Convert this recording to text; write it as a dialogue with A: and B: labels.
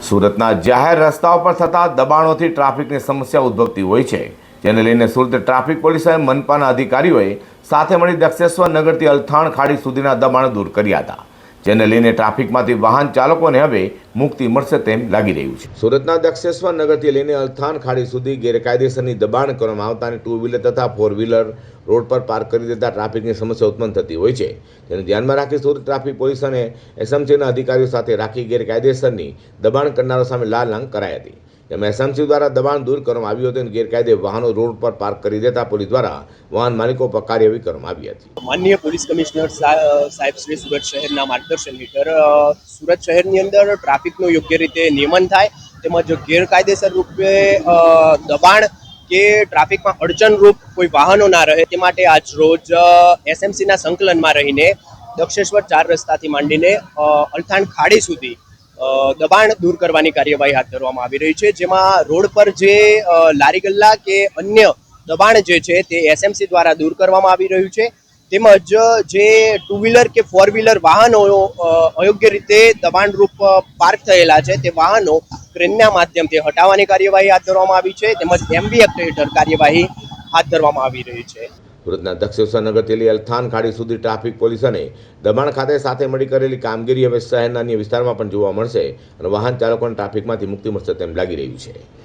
A: સુરતના જાહેર રસ્તાઓ પર થતા દબાણોથી ટ્રાફિકની સમસ્યા ઉદ્ભવતી હોય છે, જેને લઈને સુરત ટ્રાફિક પોલીસ અને મનપાના અધિકારીઓએ સાથે મળી દક્ષેશ્વર નગરથી અલથાણ ખાડી સુધીના દબાણો દૂર કર્યા હતા, જેને લઈને ટ્રાફિકમાંથી વાહન ચાલકોને હવે મુક્તિ મળશે તેમ લાગી રહ્યું છે। સુરતના દક્ષેશ્વર નગરથી લઈને અલથાણ ખાડી સુધી ગેરકાયદેસરની દબાણ કરવામાં આવતા અને 2 વ્હીલર તથા 4 વ્હીલર રોડ પર પાર્ક કરી દેતા ટ્રાફિકની સમસ્યા ઉત્પન્ન થતી હોય છે, જેને ધ્યાનમાં રાખી સુરત ટ્રાફિક પોલીસ અને એસએમસીના અધિકારીઓ સાથે રાખી ગેરકાયદેસરની દબાણ કરનારો સામે લાલ લાંગ કરાઈ હતી, જેમાં એસએમસી દ્વારા દબાણ દૂર કરવામાં આવ્યું હતું અને ગેરકાયદે વાહનો રોડ પર પાર્ક કરી દેતા પોલીસ દ્વારા વાહન માલિકો પર કાર્યવાહી કરવામાં આવી હતી।
B: માનનીય પોલીસ કમિશનર સાહેબ શ્રી સુરત શહેરના માર્ગદર્શન હેઠળ સુરત શહેરની અંદર ટ્રાફિકનું યોગ્ય રીતે નિયમન થાય તેમજ ગેરકાયદેસર રૂપે દબાણ કે ટ્રાફિકમાં અડચણરૂપ કોઈ વાહનો ના રહે તે માટે આજ રોજ એસએમસીના સંકલનમાં રહીને દક્ષેશ્વર 4 રસ્તાથી માંડીને અલથાણ ખાડી સુધી દબાણ દૂર કરવાની કાર્યવાહી હાથ ધરવામાં આવી રહી છે, જેમાં રોડ પર જે લારી ગલ્લા કે અન્ય દબાણ જે છે તે એસએમસી દ્વારા દૂર કરવામાં આવી રહ્યું છે, તેમજ જે 2 વ્હીલર કે 4 વ્હીલર વાહનો અયોગ્ય રીતે દબાણરૂપ પાર્ક થયેલા છે તે વાહનો ક્રેનના માધ્યમથી હટાવવાની કાર્યવાહી હાથ ધરવામાં આવી છે, તેમજ એમવી એક્ટ હેઠળ કાર્યવાહી હાથ ધરવામાં આવી રહી છે।
A: સુરતના દક્ષેશ્વર નગરથી લઈ અલથાણ ખાડી સુધી ટ્રાફિક પોલીસ અને દબાણ ખાતે સાથે મળી કરેલી કામગીરી હવે શહેરના અન્ય વિસ્તારમાં પણ જોવા મળશે અને વાહન ચાલકોને ટ્રાફિકમાંથી મુક્તિ મળશે તેમ લાગી રહ્યું છે।